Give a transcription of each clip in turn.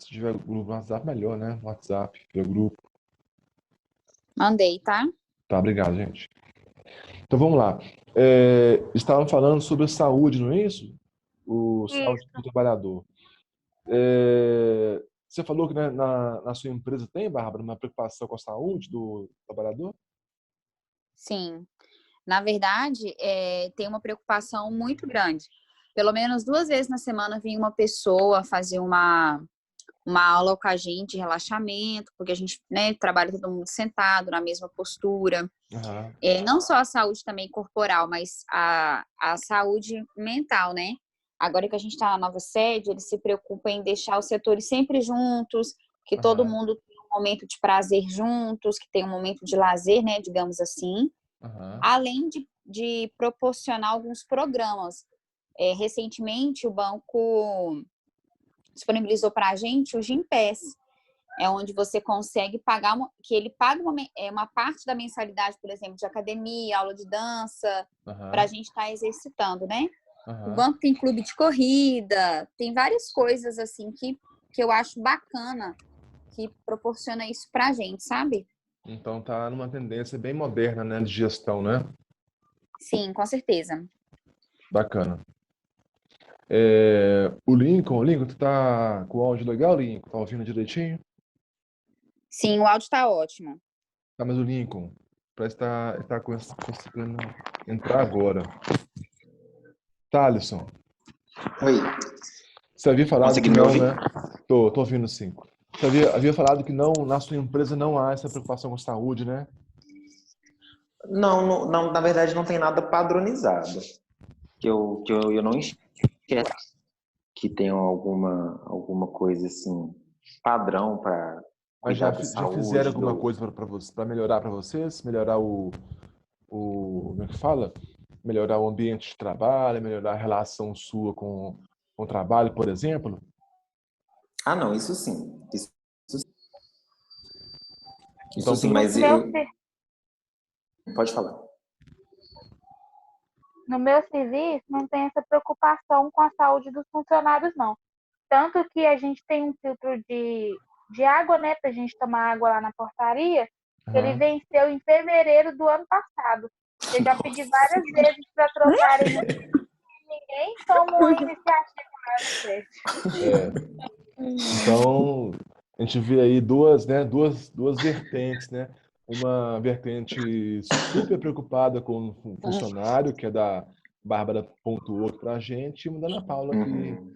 Se tiver grupo no WhatsApp, melhor, né? WhatsApp, pelo grupo. Mandei, tá? Tá, obrigado, gente. Então vamos lá. Estavam falando sobre saúde, não é isso? O saúde do trabalhador. Você falou que, né, na sua empresa tem, Bárbara, uma preocupação com a saúde do trabalhador? Sim. Na verdade, tem uma preocupação muito grande. Pelo menos 2 vezes na semana vinha uma pessoa fazer uma aula com a gente de relaxamento, porque a gente, né, trabalha todo mundo sentado, na mesma postura. Aham. Não só a saúde também corporal, mas a saúde mental, né? Agora que a gente está na nova sede, eles se preocupam em deixar os setores sempre juntos, que todo Aham. mundo tenha um momento de prazer juntos, que tenha um momento de lazer, né, digamos assim, Aham. além de proporcionar alguns programas. Recentemente, o banco disponibilizou para a gente o Gympass, onde você consegue pagar, que ele paga uma parte da mensalidade, por exemplo, de academia, aula de dança, para a Aham. gente estar exercitando, né? O Aham. banco tem clube de corrida, tem várias coisas assim que eu acho bacana, que proporciona isso para a gente, sabe? Então tá numa tendência bem moderna, né, de gestão, né? Sim, com certeza. Bacana. O Lincoln, tu tá com o áudio legal, Lincoln? Tá ouvindo direitinho? Sim, o áudio está ótimo. Tá, mas o Lincoln, parece que tá conseguindo entrar agora. Thalisson, Oi, você havia tá falado que conseguindo me não, ouvir? né? Tô ouvindo sim. Você havia falado que não, na sua empresa não há essa preocupação com saúde, né? Não, não, na verdade não tem nada padronizado. Eu não enxergo que tenha alguma coisa assim, padrão para Mas cuidar da já fizeram saúde, alguma do... coisa para melhorar para vocês? Melhorar como é que fala? Melhorar o ambiente de trabalho, melhorar a relação sua com o trabalho, por exemplo? Ah, não, isso sim. Isso Então, sim, pelo... mas eu... Pode falar. No meu serviço, não tem essa preocupação com a saúde dos funcionários, não. Tanto que a gente tem um filtro de água, né, para a gente tomar água lá na portaria, que ele Aham. venceu em fevereiro do ano passado. Eu já pedi várias vezes para trocarem, ninguém tomou a iniciativa lá no prédio. Então, a gente vê aí duas vertentes, né? Uma vertente super preocupada com o funcionário, que é da Bárbara pontuou aqui pra gente, e uma da Ana Paula, que Uhum.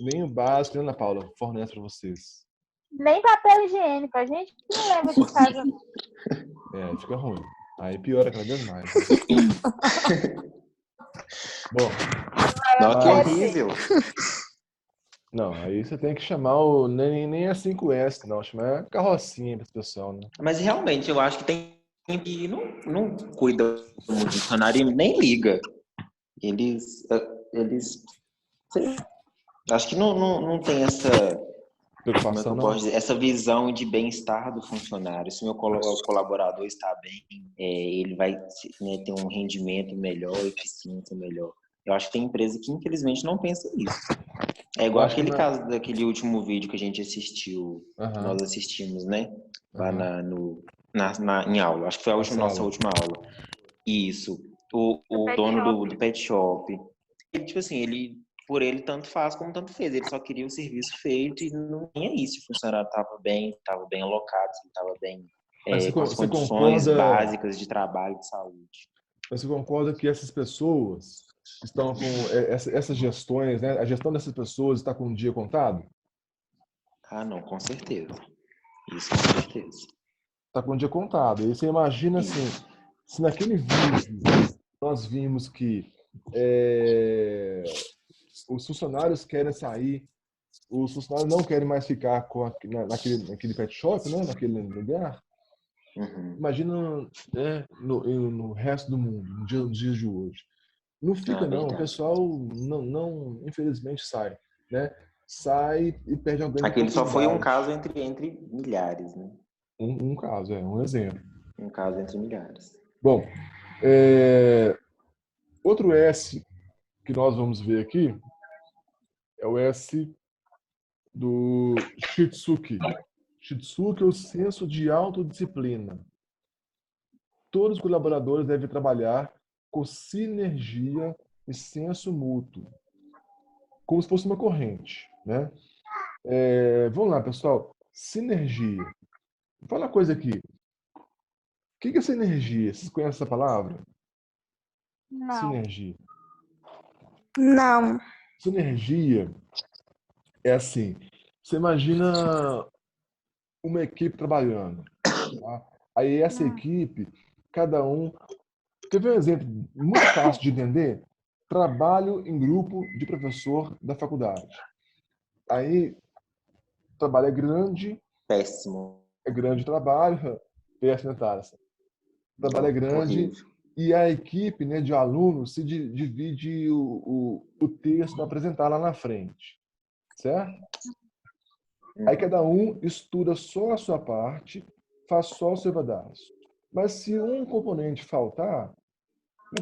nem o básico, né, Ana Paula, fornece para vocês. Nem papel higiênico, a gente não leva de casa. Fica ruim. Aí piora cada vez mais, né? Bom, Nossa, que mas... horrível. Não, aí você tem que chamar o... Nem é 5S, não. Chamar carrocinha para esse pessoal, né? Mas realmente, eu acho que tem que não cuida muito do funcionário e nem liga. Eles sei lá, acho que não tem essa, como é que Preocupação, eu não? posso dizer, essa visão de bem-estar do funcionário. Se o meu colaborador está bem, ele vai, né, ter um rendimento melhor, eficiência melhor. Eu acho que tem empresa que infelizmente não pensa nisso. É Eu igual acho que aquele na... caso daquele último vídeo que a gente assistiu, que Aham, nós assistimos, né? Lá aham. em aula. Acho que foi a Na nossa sala. última aula. Isso. Do O pet dono shop. do pet shop. Ele, tipo assim, por ele, tanto faz como tanto fez. Ele só queria o serviço feito e não tinha isso. Se o funcionário estava bem alocado, se ele estava bem, Mas com as você condições concorda, básicas de trabalho e de saúde. mas você concorda que essas pessoas estão com essas gestões, né? A gestão dessas pessoas está com um dia contado? Ah, não, com certeza. Isso com certeza. Está com um dia contado. E você imagina assim, Isso. se naquele vídeo nós vimos que é, os funcionários querem sair, os funcionários não querem mais ficar naquele pet shop, né? Naquele lugar. Uhum. Imagina, no resto do mundo, nos dias de hoje. Não Ah, fica, não. O verdade. pessoal não, infelizmente, sai, né? Sai e perde uma grande Aquele só foi um oportunidade. caso entre milhares, né? Um caso, um exemplo. Um caso entre milhares. Bom, outro S que nós vamos ver aqui é o S do Shitsuki. Shitsuki é o senso de autodisciplina. Todos os colaboradores devem trabalhar com sinergia e senso mútuo, como se fosse uma corrente, né? Vamos lá, pessoal. Sinergia. Fala uma coisa aqui. O que é sinergia? Vocês conhecem essa palavra? Não. Sinergia. Não. Sinergia é assim. Você imagina uma equipe trabalhando. Tá? Aí essa equipe, cada um... Quer ver um exemplo muito fácil de entender? Trabalho em grupo de professor da faculdade. Aí, o trabalho Péssimo. é grande o trabalho, péssimo, né, Tarsa? O trabalho é grande Horrível. e a equipe, né, de alunos se divide o texto para apresentar lá na frente, certo? Aí cada um estuda só a sua parte, faz só o seu pedaço. Mas se um componente faltar,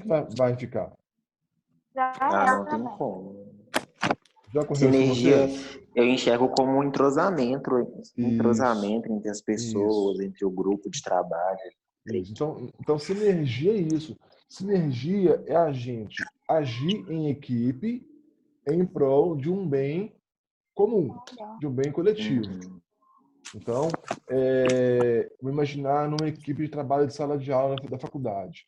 como é que vai ficar? Já Ah, era não tem também. como. Já ocorreu isso com Sinergia, vocês? eu enxergo como um entrosamento Isso, entre as pessoas, isso. entre o grupo de trabalho. Isso. Então, sinergia é isso. Sinergia é a gente agir em equipe em prol de um bem comum, de um bem coletivo. Uhum. Então, vou imaginar numa equipe de trabalho de sala de aula da faculdade.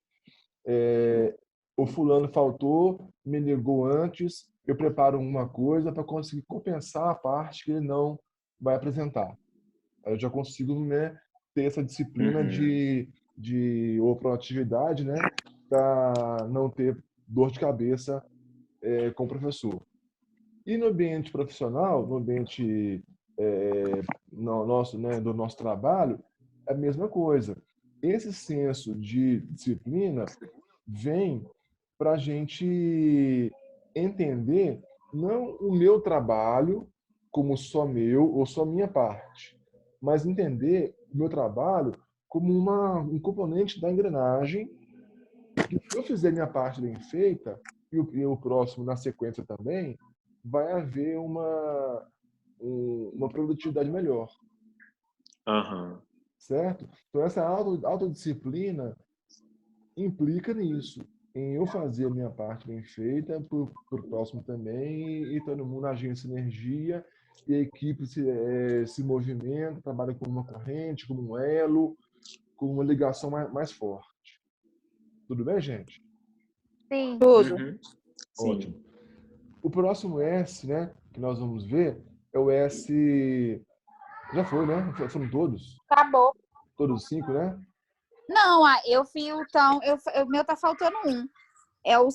O fulano faltou, me ligou antes, eu preparo uma coisa para conseguir compensar a parte que ele não vai apresentar. Aí eu já consigo, né, ter essa disciplina Uhum. ou proatividade, né, para não ter dor de cabeça com o professor. E no ambiente profissional, no ambiente nosso, né, do nosso trabalho, é a mesma coisa. Esse senso de disciplina vem para a gente entender não o meu trabalho como só meu ou só minha parte, mas entender o meu trabalho como um componente da engrenagem que, se eu fizer minha parte bem feita e o próximo na sequência também, vai haver uma produtividade melhor, Aham. certo? Então essa autodisciplina implica nisso, em eu fazer a minha parte bem feita, para o próximo também, e todo mundo agir em sinergia, e a equipe se movimenta, trabalha como uma corrente, como um elo, com uma ligação mais forte. Tudo bem, gente? Sim. Tudo. Uhum. Ótimo. Sim. O próximo S, né, que nós vamos ver, é o S... Já foi, né? Foram todos? Acabou. Todos os 5, né? Não, eu vi então, o meu tá faltando um. É o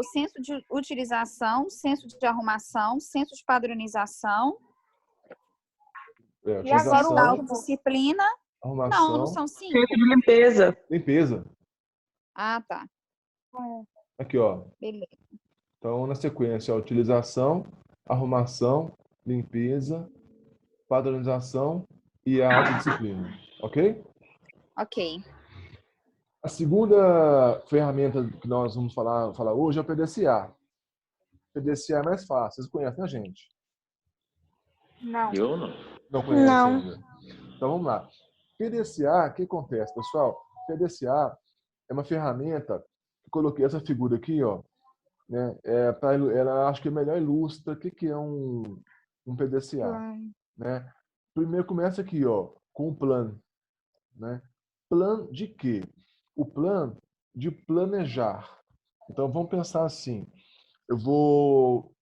senso de utilização, senso de arrumação, senso de padronização, E agora o senso da Utilização, último. autodisciplina. Não arrumação, são 5. Centro de limpeza. limpeza. Ah, tá. Aqui, ó. Beleza. Então, na sequência, a utilização, arrumação, limpeza, padronização e a autodisciplina. Ok? Ok. A segunda ferramenta que nós vamos falar hoje é o PDCA. O PDCA é mais fácil. Vocês conhecem, né, gente? Não. Eu não. Não conhecem Não. ainda. Então, vamos lá. PDCA, o que acontece, pessoal? PDCA é uma ferramenta, eu coloquei essa figura aqui, ó, né? Ela acho que melhor ilustra o que é um PDCA, né? Primeiro começa aqui, ó, com o plano, né? Plano de quê? O plano de planejar. Então vamos pensar assim: eu vou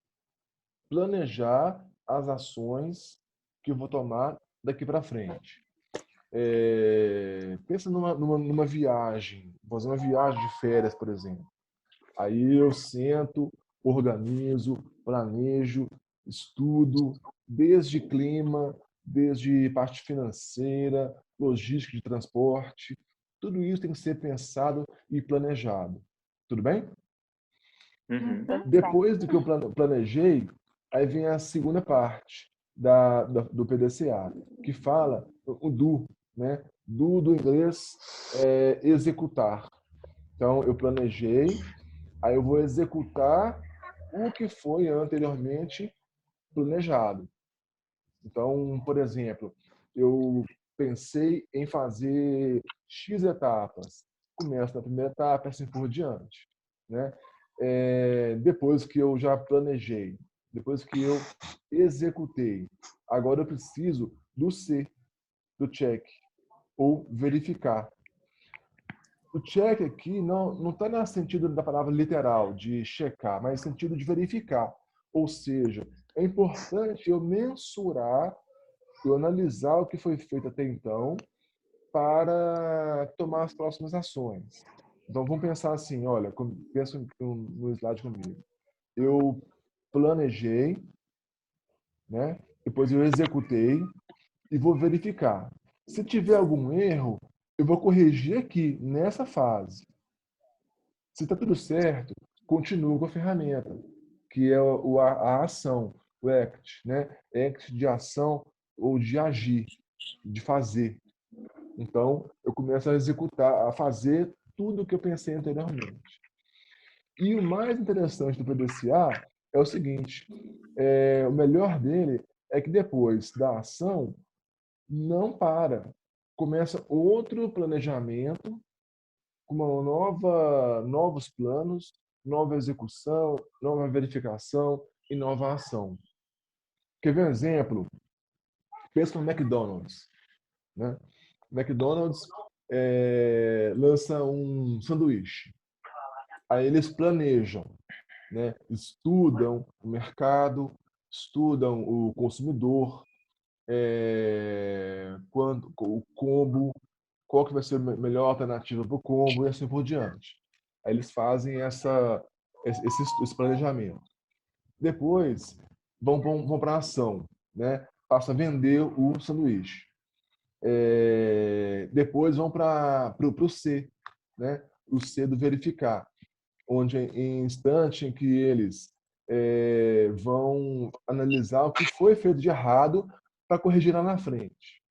planejar as ações que eu vou tomar daqui para frente. Pensa numa viagem, vou fazer uma viagem de férias, por exemplo. Aí eu sento, organizo, planejo, estudo, desde clima, desde parte financeira, logística de transporte. Tudo isso tem que ser pensado e planejado. Tudo bem? Uhum. Depois do que eu planejei, aí vem a segunda parte do PDCA, que fala o do, né? Do inglês executar. Então, eu planejei, aí eu vou executar o que foi anteriormente planejado, Então, por exemplo, eu pensei em fazer X etapas. Começo na primeira etapa, assim por diante, né? Depois que eu já planejei, depois que eu executei, agora eu preciso do C, do check, ou verificar. O check aqui não está no sentido da palavra literal, de checar, mas no sentido de verificar. Ou seja, é importante eu mensurar, eu analisar o que foi feito até então para tomar as próximas ações. Então, vamos pensar assim, olha, pensa no slide comigo. Eu planejei, né? Depois eu executei e vou verificar. Se tiver algum erro, eu vou corrigir aqui, nessa fase. Se está tudo certo, continuo com a ferramenta, que é a ação, o act, né? Act de ação ou de agir, de fazer. Então, eu começo a executar, a fazer tudo o que eu pensei anteriormente. E o mais interessante do PDCA é o seguinte, o melhor dele é que depois da ação, não para. Começa outro planejamento, com novos planos, nova execução, nova verificação e nova ação. Quer ver um exemplo? Pensa no McDonald's, né? McDonald's lança um sanduíche. Aí eles planejam, né? Estudam o mercado, estudam o consumidor, o combo, qual que vai ser a melhor alternativa para o combo e assim por diante. Aí eles fazem esse planejamento. Depois, vão para a ação, né? Passa a vender o sanduíche. Depois vão para o C, né? O C do verificar, onde em instante em que eles vão analisar o que foi feito de errado para corrigir lá na frente,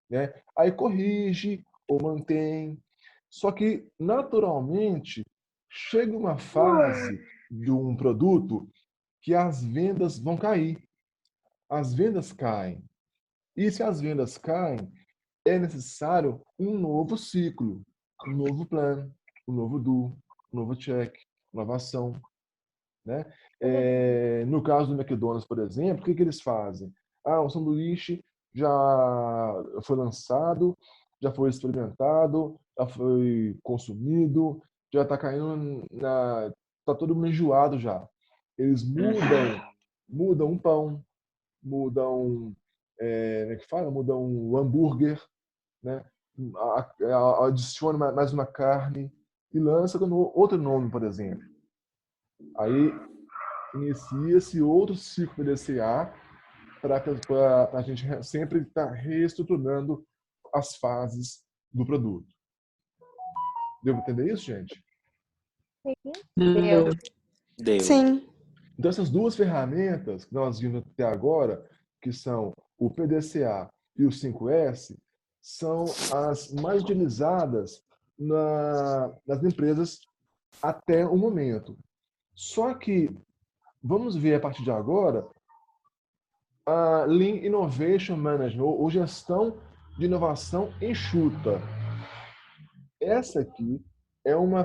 né? Aí corrige ou mantém. Só que, naturalmente, chega uma fase de um produto que as vendas vão cair. As vendas caem. E se as vendas caem, é necessário um novo ciclo, um novo plano, um novo do, um novo check, nova ação, né? No caso do McDonald's, por exemplo, o que eles fazem? Um sanduíche já foi lançado, já foi experimentado, já foi consumido, já está caindo está todo mundo enjoado já. Eles mudam um pão, mudam, como é que fala? Mudam um hambúrguer, né? Adiciona mais uma carne e lança com outro nome, por exemplo. Aí inicia-se outro ciclo PDCA para a gente sempre estar reestruturando as fases do produto. Deu para entender isso, gente? Deu. Deu. Sim. Então, essas duas ferramentas que nós vimos até agora, que são o PDCA e o 5S, são as mais utilizadas nas empresas até o momento. Só que, vamos ver a partir de agora, a Lean Innovation Management, ou gestão de inovação enxuta. Essa aqui é uma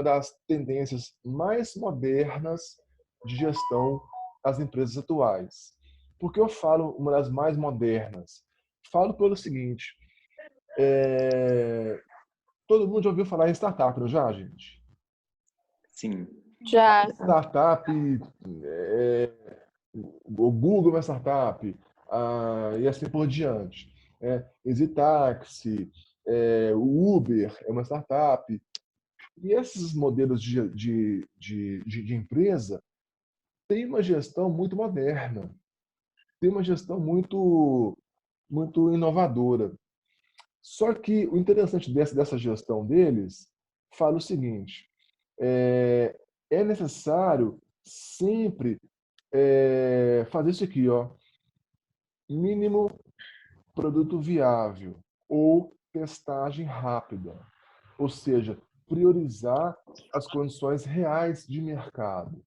das tendências mais modernas de gestão das empresas atuais. Por que eu falo uma das mais modernas? Falo pelo seguinte, todo mundo já ouviu falar em startup, não já, gente? Sim. Já. Startup, o Google é uma startup, e assim por diante. EasyTaxi, o Uber é uma startup. E esses modelos de empresa têm uma gestão muito moderna, têm uma gestão muito, muito inovadora. Só que o interessante dessa gestão deles fala o seguinte, é necessário sempre fazer isso aqui, ó, mínimo produto viável ou testagem rápida. Ou seja, priorizar as condições reais de mercado.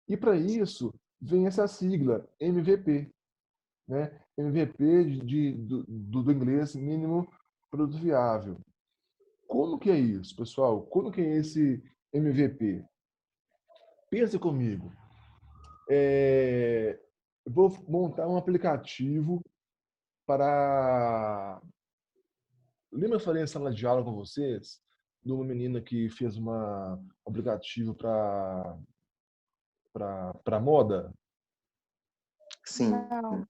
E para isso, vem essa sigla, MVP. né? MVP do inglês mínimo produto viável. Como que é isso, pessoal? Como que é esse MVP? Pensa comigo. Eu vou montar um aplicativo para... Lembra que eu falei em sala de aula com vocês de uma menina que fez um aplicativo para moda? Sim. Não.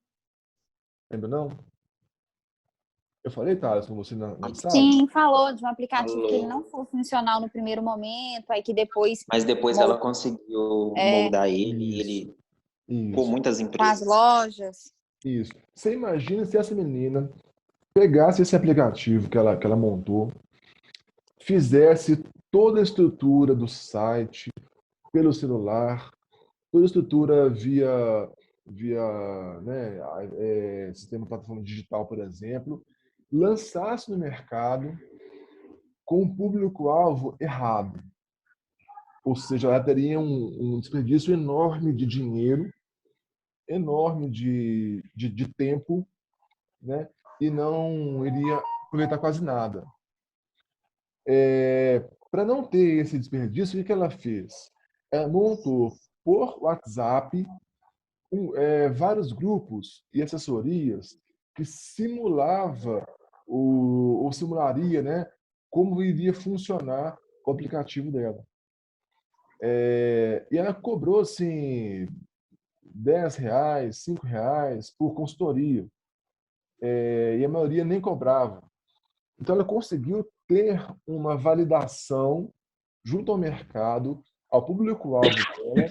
Lembra, não? Eu falei, Thales, com você na sala? Sim, falou de um aplicativo que ele Falou. não foi funcional no primeiro momento, aí que depois Mas depois ela conseguiu moldar ele, e Isso, ele com isso, muitas com as empresas. lojas. isso. Você imagina se essa menina pegasse esse aplicativo que ela montou, fizesse toda a estrutura do site pelo celular, toda a estrutura via né, sistema plataforma digital, por exemplo, lançasse no mercado com um público-alvo errado. Ou seja, ela teria um desperdício enorme de dinheiro, enorme de tempo, né? E não iria aproveitar quase nada. Para não ter esse desperdício, o que ela fez? Ela montou por WhatsApp vários grupos e assessorias que simulava ou simularia, né, como iria funcionar o aplicativo dela. E ela cobrou assim R$ 10, R$ 5 por consultoria. E a maioria nem cobrava. Então ela conseguiu ter uma validação junto ao mercado, ao público-alvo dela,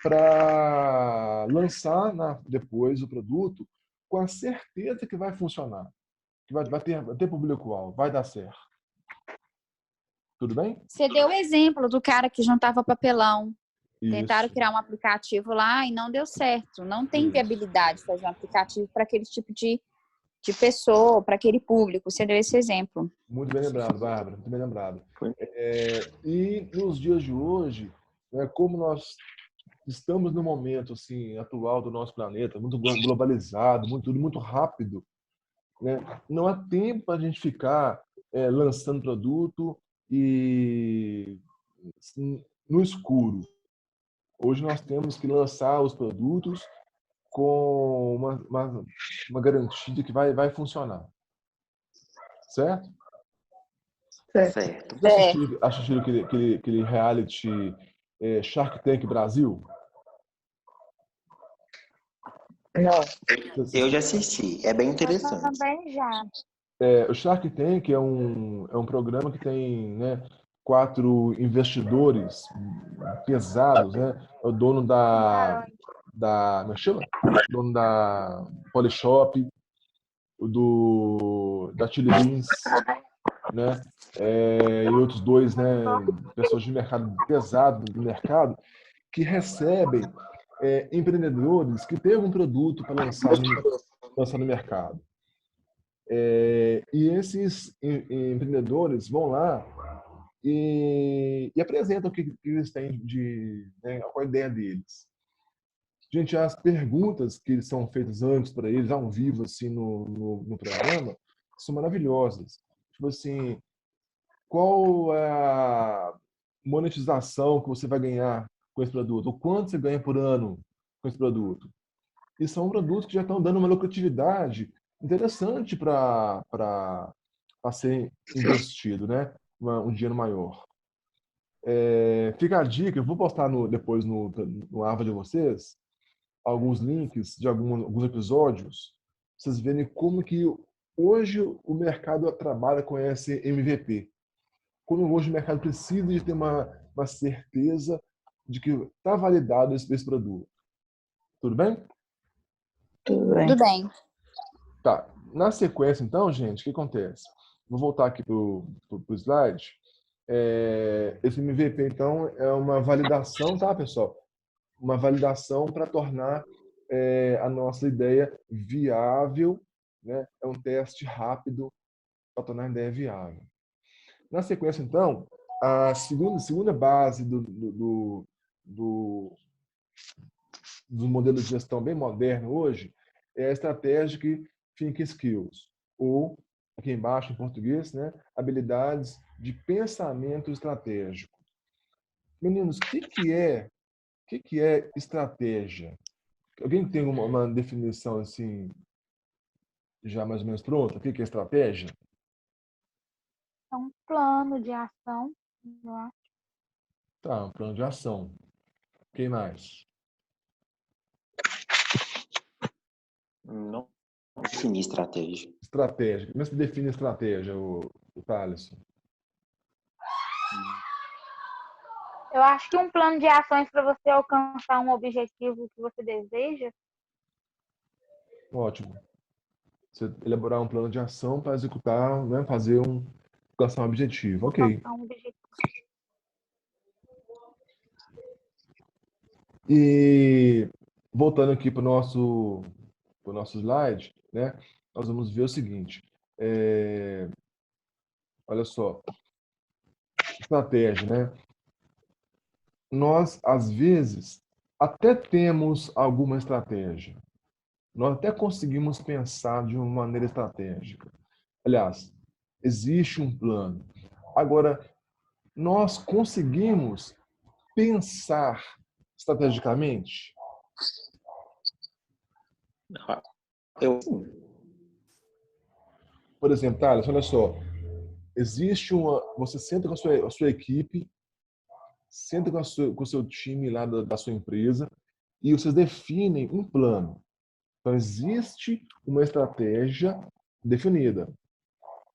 para lançar depois o produto com a certeza que vai funcionar, que vai ter público-alvo, vai dar certo. Tudo bem? Você deu o exemplo do cara que juntava papelão. Tentaram Isso. criar um aplicativo lá e não deu certo. Não tem Isso. viabilidade fazer um aplicativo para aquele tipo de pessoa, para aquele público. Você deu esse exemplo. Muito bem lembrado, Bárbara, muito bem lembrado. E nos dias de hoje, né, como nós estamos no momento assim atual do nosso planeta, muito globalizado, tudo muito rápido, né? Não há tempo para a gente ficar lançando produto e assim, no escuro. Hoje nós temos que lançar os produtos com uma garantia de que vai funcionar. Certo? Certo. Vocês assistiram aquele reality Shark Tank Brasil? Não. Eu já assisti, é bem Eu interessante. também já. O Shark Tank é um programa que tem, né, 4 investidores pesados, né? O dono como é que chama? O dono da Polishop, da Chili Beans, né? E outros 2, né, pessoas de mercado pesado do mercado que recebem empreendedores que têm um produto para lançar no mercado. E esses empreendedores vão lá e apresentam o que eles têm né, qual a ideia deles. Gente, as perguntas que são feitas antes para eles, ao vivo, assim, no programa, são maravilhosas. Tipo assim, qual é a monetização que você vai ganhar com esse produto? O quanto você ganha por ano com esse produto? E são produtos que já estão dando uma lucratividade interessante para ser investido, né? Um dinheiro maior. Fica a dica, eu vou postar depois no Ava de vocês alguns links de alguns episódios, pra vocês verem como que hoje o mercado trabalha com esse MVP. Como hoje o mercado precisa de ter uma certeza de que está validado esse produto. Tudo bem? Tudo bem. Tudo bem. Tá. Na sequência, então, gente, o que acontece? Vou voltar aqui para o slide. Esse MVP, então, é uma validação, tá, pessoal? Uma validação para tornar a nossa ideia viável, né? É um teste rápido para tornar a ideia viável. Na sequência, então, a segunda base do modelo de gestão bem moderno hoje é Strategic Thinking Skills, ou, aqui embaixo em português, né, habilidades de pensamento estratégico. Meninos, o que é estratégia? Alguém tem uma definição assim, já mais ou menos pronta? O que é estratégia? É um plano de ação, eu acho. Tá, um plano de ação. Quem mais? Não definir estratégia. Estratégia. Como é que você define estratégia, o Thaleson? Eu acho que um plano de ações para você alcançar um objetivo que você deseja. Ótimo. Você elaborar um plano de ação para executar, né, alcançar um objetivo. Ok. Alcançar um objetivo. E voltando aqui para o nosso slide, né, nós vamos ver o seguinte. Olha só, estratégia, né? Nós, às vezes, até temos alguma estratégia. Nós até conseguimos pensar de uma maneira estratégica. Aliás, existe um plano. Agora, nós conseguimos pensar estrategicamente? Eu, Por exemplo, Thales, olha só, você senta com a sua equipe, senta com o seu time lá da sua empresa e vocês definem um plano. Então, existe uma estratégia definida.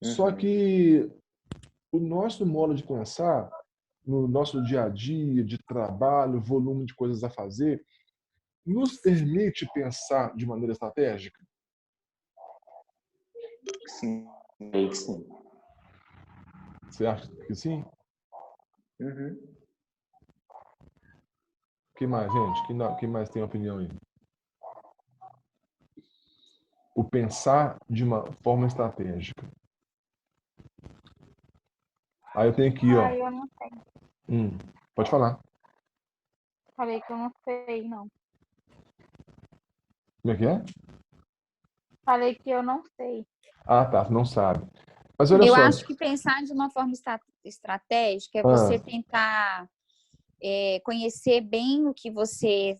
Só que o nosso modo de pensar, no nosso dia a dia, de trabalho, volume de coisas a fazer, nos permite pensar de maneira estratégica? sim, creio que sim. Você acha que sim? Uhum. O que mais, gente? Quem mais tem opinião aí? O pensar de uma forma estratégica. Aí eu tenho aqui, ó. Eu não sei. Pode falar. Falei que eu não sei, não. Como é que é? Falei que eu não sei. Ah, tá. Não sabe. Mas olha Eu só. acho que pensar de uma forma estratégica é Ah, você tentar conhecer bem o que você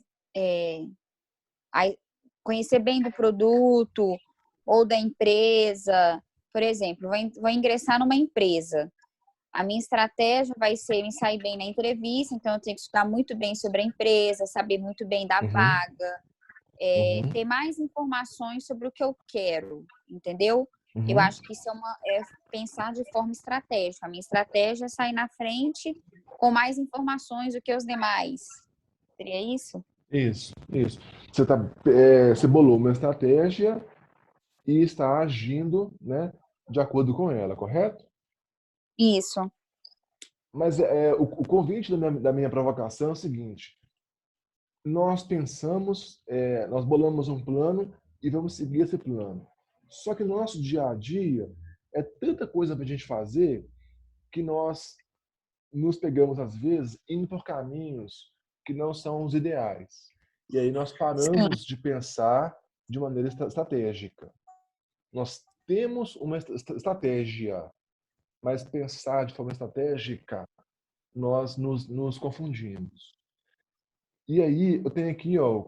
conhecer bem do produto ou da empresa. Por exemplo, vou ingressar numa empresa. A minha estratégia vai ser me sair bem na entrevista, então eu tenho que estudar muito bem sobre a empresa, saber muito bem da uhum, vaga, uhum, ter mais informações sobre o que eu quero, entendeu? Eu uhum. acho que isso é pensar de forma estratégica. A minha estratégia é sair na frente com mais informações do que os demais. Seria isso? Isso, isso. Você bolou uma estratégia e está agindo, né, de acordo com ela, correto? Isso. Mas o convite da minha provocação é o seguinte: nós pensamos, nós bolamos um plano e vamos seguir esse plano. Só que no nosso dia a dia é tanta coisa para a gente fazer que nós nos pegamos, às vezes, indo por caminhos que não são os ideais. E aí nós Sim. paramos de pensar de maneira estratégica. Nós temos uma estratégia, mas pensar de forma estratégica, nós nos confundimos. E aí, eu tenho aqui, ó,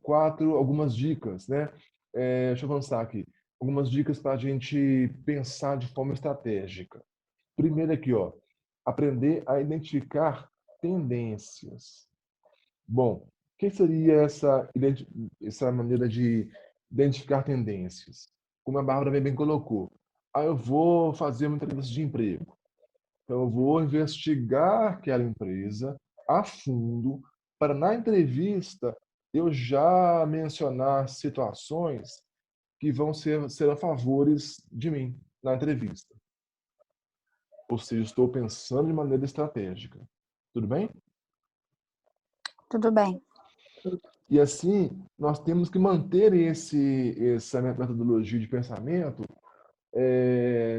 algumas dicas, né? Deixa eu avançar aqui. Algumas dicas para a gente pensar de forma estratégica. Primeiro aqui, ó, aprender a identificar tendências. Bom, o que seria essa maneira de identificar tendências? Como a Bárbara bem colocou. Eu vou fazer uma entrevista de emprego. Então, eu vou investigar aquela empresa a fundo para, na entrevista, eu já mencionar situações que vão ser a favores de mim na entrevista. Ou seja, estou pensando de maneira estratégica. Tudo bem? Tudo bem. E assim, nós temos que manter essa metodologia de pensamento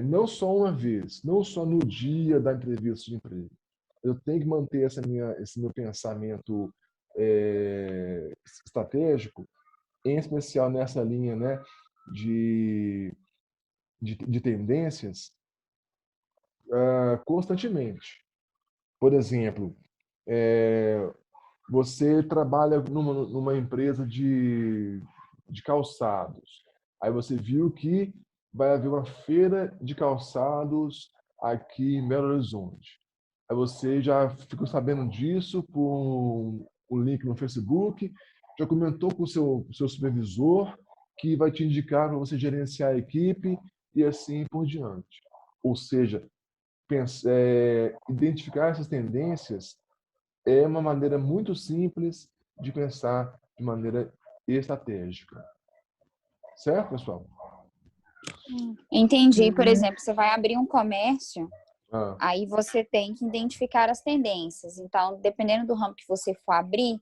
não só uma vez, não só no dia da entrevista de emprego. Eu tenho que manter esse meu pensamento estratégico em especial nessa linha, né, de tendências, constantemente. Por exemplo, você trabalha numa empresa de calçados. Aí você viu que vai haver uma feira de calçados aqui em Belo Horizonte. Aí você já ficou sabendo disso por um link no Facebook, já comentou com o seu supervisor, que vai te indicar para você gerenciar a equipe e assim por diante. Ou seja, identificar essas tendências é uma maneira muito simples de pensar de maneira estratégica. Certo, pessoal? Entendi. Por exemplo, você vai abrir um comércio, Ah, aí você tem que identificar as tendências. Então, dependendo do ramo que você for abrir,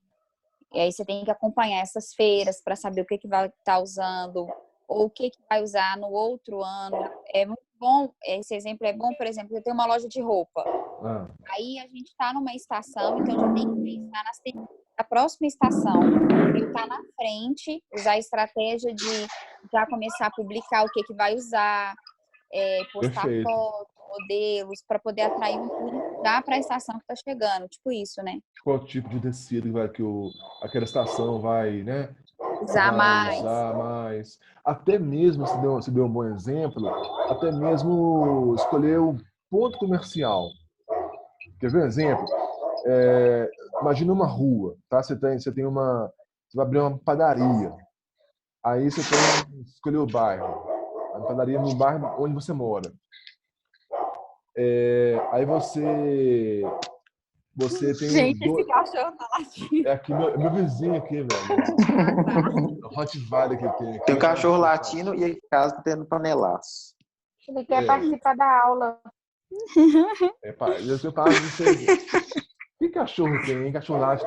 e aí você tem que acompanhar essas feiras para saber o que vai estar usando, ou o que vai usar no outro ano. É muito bom, esse exemplo é bom, por exemplo, eu tenho uma loja de roupa. ah, Aí a gente está numa estação, então já tem que pensar nas tendências da próxima estação. Eu estar na frente, usar a estratégia de já começar a publicar o que vai usar, postar perfeito. fotos, modelos, para poder atrair um público já para a estação que está chegando. Tipo isso, né? Qual tipo de tecido aquela estação vai, né, Usar vai mais. usar mais. Até mesmo, se deu um bom exemplo, até mesmo escolher o ponto comercial. Quer ver um exemplo? Imagina uma rua, tá? Você vai abrir uma padaria. Aí você tem que escolher o bairro. A padaria no bairro onde você mora. Aí você tem Gente, esse cachorro tá latindo. aqui meu vizinho aqui, velho. Ah, tá. O Rottweiler que tem Tem um aqui. cachorro latindo e em casa tendo panelaço. Ele quer É. participar da aula. Eu falo de vocês. Que cachorro tem, hein? Cachorro late,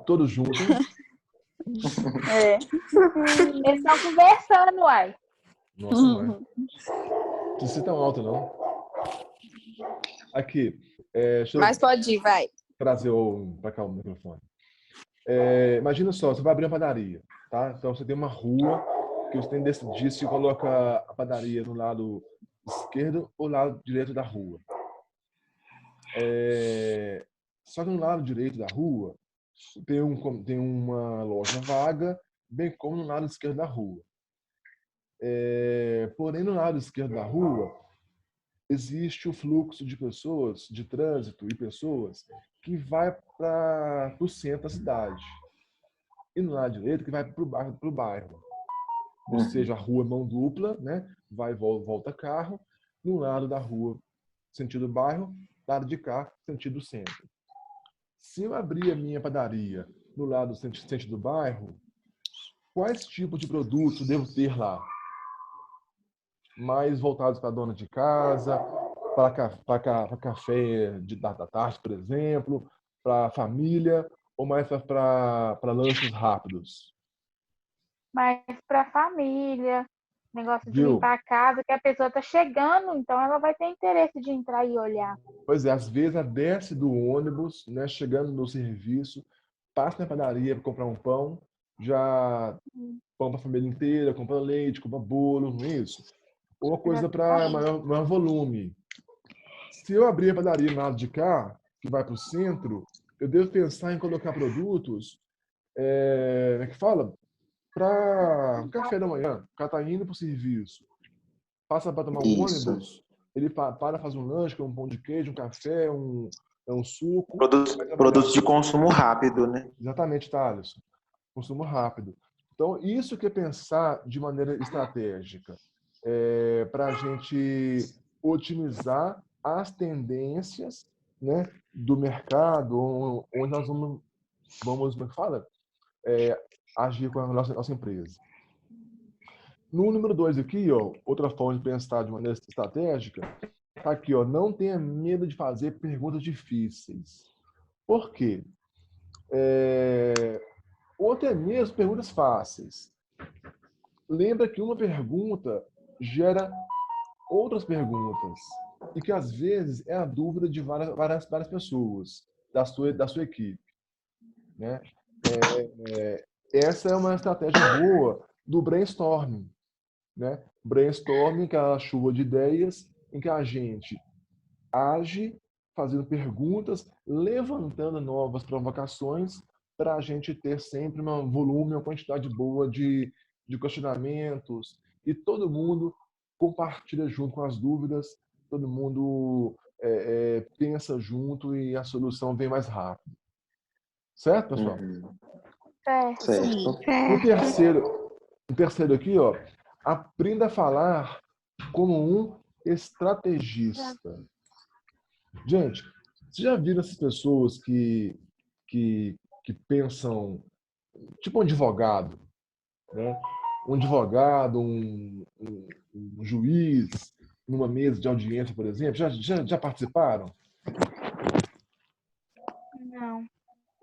todo junto, hein? É. Eles estão conversando, uai. Nossa, não é. Não precisa ser tão alto, não. Aqui, deixa eu Mas pode ir, vai. trazer para cá o microfone. Imagina só, você vai abrir uma padaria, tá? Então você tem uma rua que você tem que decidir se coloca a padaria no lado esquerdo ou lado direito da rua. Só que no lado direito da rua tem uma loja vaga, bem como no lado esquerdo da rua. Porém, no lado esquerdo da rua existe o fluxo de pessoas, de trânsito e pessoas que vai para o centro da cidade. E no lado direito que vai para o bairro. Ou seja, a rua é mão dupla, né? Vai e volta carro. No lado da rua, sentido bairro, lado de cá, sentido centro. Se eu abrir a minha padaria no lado sentido bairro, quais tipos de produtos eu devo ter lá? Mais voltados para a dona de casa, para café da tarde, por exemplo, para a família, ou mais para lanches rápidos? Mas para a família, negócio de Viu? limpar a casa, que a pessoa está chegando, então ela vai ter interesse de entrar e olhar. Pois é, às vezes ela desce do ônibus, né, chegando no serviço, passa na padaria para comprar um pão, já pão para a família inteira, compra leite, compra bolo, não é isso? Uma coisa para maior volume. Se eu abrir a padaria no lado de cá, que vai para o centro, eu devo pensar em colocar produtos, como é que fala? Para café da manhã. O cara está indo para o serviço, passa para tomar um Isso. ônibus, ele para, faz um lanche, um pão de queijo, um café, um suco. Produtos de consumo rápido, né? Exatamente, Thales. Consumo rápido. Então, isso que é pensar de maneira estratégica, para a gente otimizar as tendências, né, do mercado, onde nós vamos como é que fala? Agir com a nossa empresa. No número 2 aqui, ó, outra forma de pensar de maneira estratégica, tá aqui, ó, não tenha medo de fazer perguntas difíceis. Por quê? Ou até mesmo perguntas fáceis. Lembra que uma pergunta gera outras perguntas e que às vezes é a dúvida de várias pessoas da sua equipe, né? essa é uma estratégia boa do brainstorming, né? Brainstorming, que é a chuva de ideias, em que a gente age fazendo perguntas, levantando novas provocações para a gente ter sempre um volume, uma quantidade boa de questionamentos e todo mundo compartilha junto com as dúvidas, todo mundo pensa junto e a solução vem mais rápido. Certo, pessoal? Certo. Certo. O terceiro aqui, ó, aprenda a falar como um estrategista. Gente, vocês já viram essas pessoas que pensam, tipo um advogado, né? Um advogado, um juiz, numa mesa de audiência, por exemplo, já participaram? Não.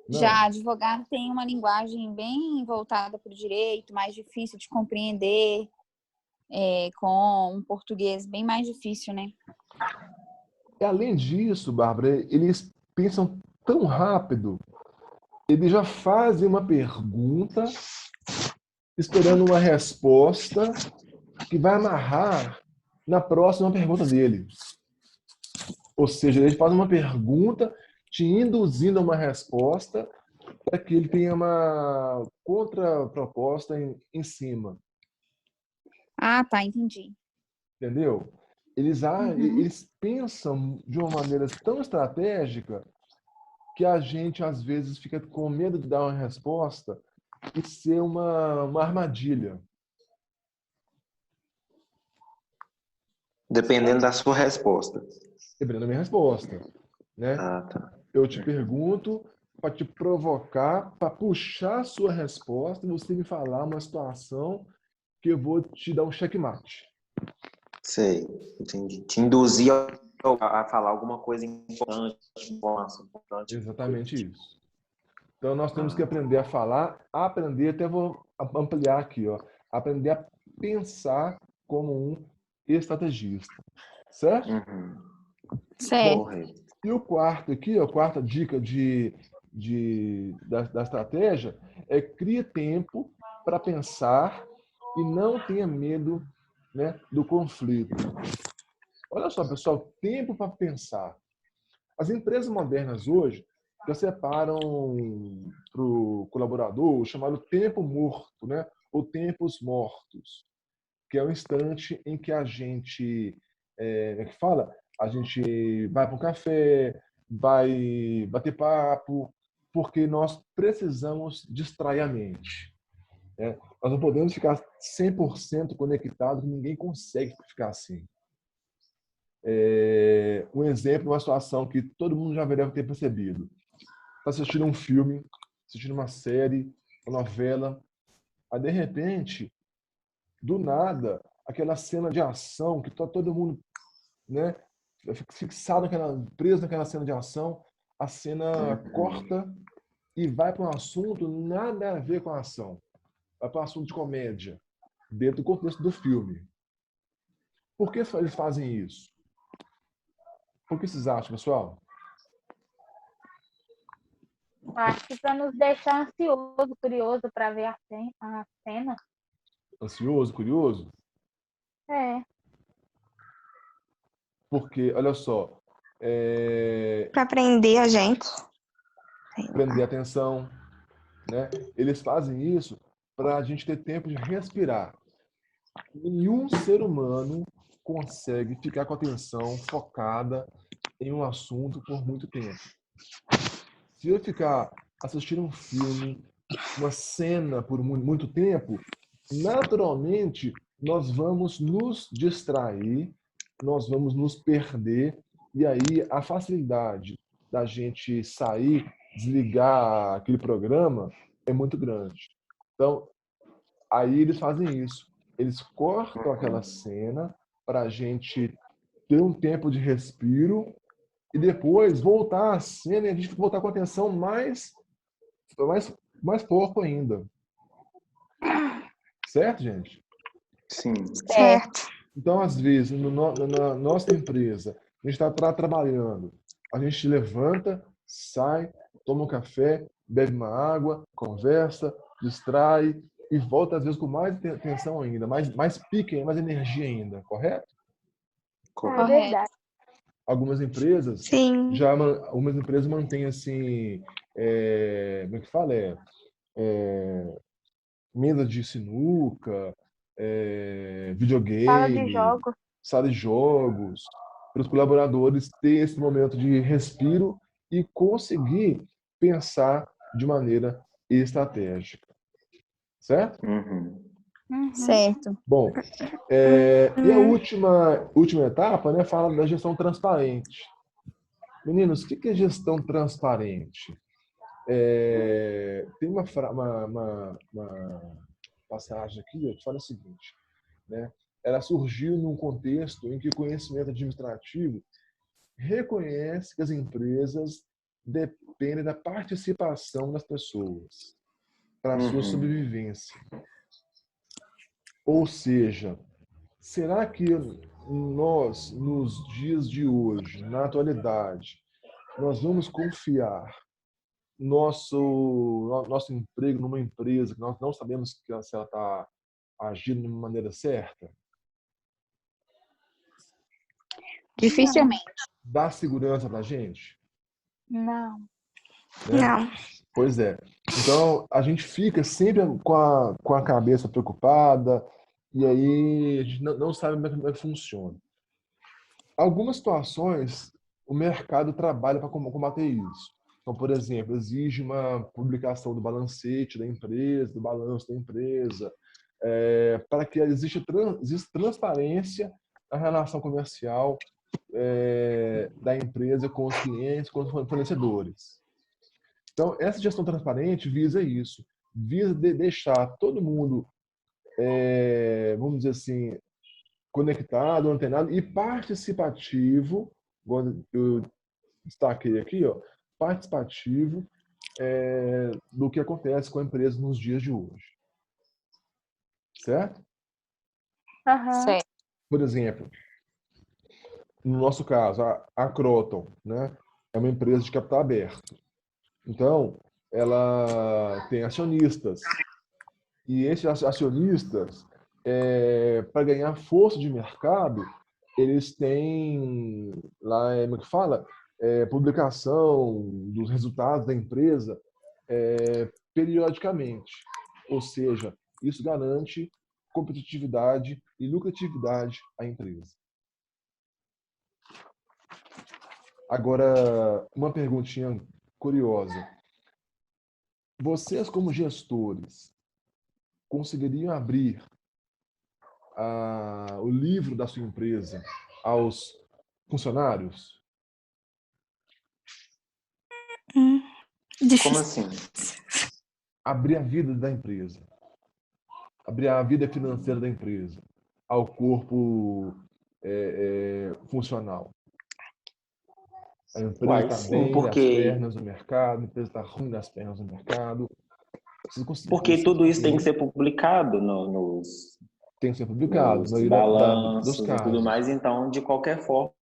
Não? Já advogado tem uma linguagem bem voltada para o direito, mais difícil de compreender, com um português bem mais difícil, né? E além disso, Bárbara, eles pensam tão rápido, eles já fazem uma pergunta esperando uma resposta que vai amarrar na próxima pergunta dele. Ou seja, ele faz uma pergunta te induzindo a uma resposta para que ele tenha uma contraproposta em cima. Ah, tá, entendi. Entendeu? Eles pensam de uma maneira tão estratégica que a gente, às vezes, fica com medo de dar uma resposta e ser uma armadilha. Dependendo da sua resposta. Dependendo da minha resposta, né? Ah, tá. Eu te pergunto para te provocar, para puxar a sua resposta e você me falar uma situação que eu vou te dar um checkmate. Sei, entendi. Te induzir a falar alguma coisa importante, informação importante. Exatamente isso. Então nós temos que aprender a falar, até vou ampliar aqui, ó, aprender a pensar como um estrategista, certo? Certo. Correto. E o quarto aqui, a quarta dica da estratégia é crie tempo para pensar e não tenha medo, né, do conflito. Olha só, pessoal, tempo para pensar. As empresas modernas hoje já separam para o colaborador o chamado tempo morto, né, ou tempos mortos, que é o instante em que a gente, a gente vai para um café, vai bater papo, porque nós precisamos distrair a mente, né? Nós não podemos ficar 100% conectados, ninguém consegue ficar assim. Um exemplo, uma situação que todo mundo já deve ter percebido. Está assistindo um filme, assistindo uma série, uma novela, aí de repente, do nada, aquela cena de ação que está todo mundo, né, fixado preso naquela cena de ação, a cena corta e vai para um assunto nada a ver com a ação. Vai para um assunto de comédia, dentro do contexto do filme. Por que eles fazem isso? Por que vocês acham, pessoal? Acho que para nos deixar ansioso, curioso para ver a cena. Ansioso, curioso? É. Porque, olha só, Para prender a gente. prender atenção, né? Eles fazem isso para a gente ter tempo de respirar. Nenhum ser humano consegue ficar com a atenção focada em um assunto por muito tempo. Se eu ficar assistindo um filme, uma cena por muito tempo, naturalmente nós vamos nos distrair, nós vamos nos perder, e aí a facilidade da gente sair, desligar aquele programa é muito grande. Então, aí eles fazem isso. Eles cortam aquela cena para a gente ter um tempo de respiro e depois voltar à cena e a gente voltar com a atenção mais pouco ainda. Certo, gente? Sim. Certo. Então, às vezes, na nossa empresa, a gente está trabalhando, a gente levanta, sai, toma um café, bebe uma água, conversa, distrai e volta às vezes com mais tensão ainda, mais pique, mais energia ainda, correto? É verdade. Algumas empresas Sim. algumas empresas mantêm assim, como é que fala? Mesa de sinuca, Sala de videogame, jogos. sala de jogos, para os colaboradores ter esse momento de respiro e conseguir pensar de maneira estratégica, certo? Uhum. Certo. Bom, e a última etapa, né, fala da gestão transparente. Meninos, o que é gestão transparente? Tem uma passagem aqui que fala o seguinte, né? Ela surgiu num contexto em que o conhecimento administrativo reconhece que as empresas dependem da participação das pessoas para a sua sobrevivência. Ou seja, será que nós, nos dias de hoje, na atualidade, nós vamos confiar nosso emprego numa empresa que nós não sabemos se ela está agindo de uma maneira certa? Dificilmente. Dá segurança para a gente? Não. Né? Não. Pois é. Então, a gente fica sempre com a cabeça preocupada e aí a gente não sabe como é que funciona. Algumas situações, o mercado trabalha para combater isso. Então, por exemplo, exige uma publicação do balancete da empresa, do balanço da empresa, para que exista transparência na relação comercial da empresa com os clientes, com os fornecedores. Então, essa gestão transparente visa isso, visa deixar todo mundo, vamos dizer assim, conectado, antenado e participativo, igual eu destaquei aqui, ó, participativo do que acontece com a empresa nos dias de hoje. Certo? Certo. Por exemplo, no nosso caso, a Croton, né, é uma empresa de capital aberto. Então, ela tem acionistas. E esses acionistas, para ganhar força de mercado, eles têm lá, como é que fala? Publicação dos resultados da empresa periodicamente. Ou seja, isso garante competitividade e lucratividade à empresa. Agora, uma perguntinha curiosa. Vocês, como gestores, conseguiriam abrir o livro da sua empresa aos funcionários? Como Difícil. assim? Abrir a vida da empresa, abrir a vida financeira da empresa ao corpo funcional. A empresa Uai, está sim, bem das pernas no mercado, a empresa está ruim das pernas no mercado. Porque tudo isso tem que ser publicado nos tem que ser publicado, nos na maioria dos balanços e tudo casos. mais, então, de qualquer forma,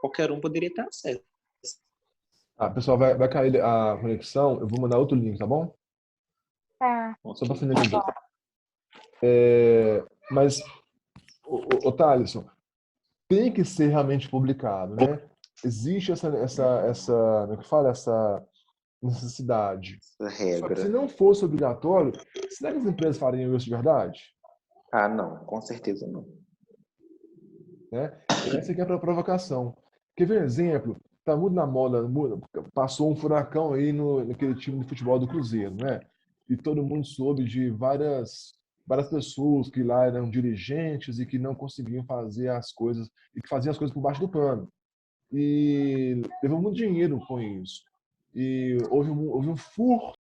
qualquer um poderia ter acesso. Pessoal, vai cair a conexão, eu vou mandar outro link, tá bom? Tá. Só para finalizar. Mas, o Thaleson, tem que ser realmente publicado, né? Existe essa como é que fala? Essa necessidade. Essa Só que regra. se não fosse obrigatório, será que as empresas fariam isso de verdade? Ah, não, com certeza não. Né? Essa aqui é a provocação. Quer ver um exemplo? Tá muito na moda, passou um furacão aí naquele time de futebol do Cruzeiro, né? E todo mundo soube de várias pessoas que lá eram dirigentes e que não conseguiam fazer as coisas, e que faziam as coisas por baixo do pano. E levou muito dinheiro com isso. E houve um furto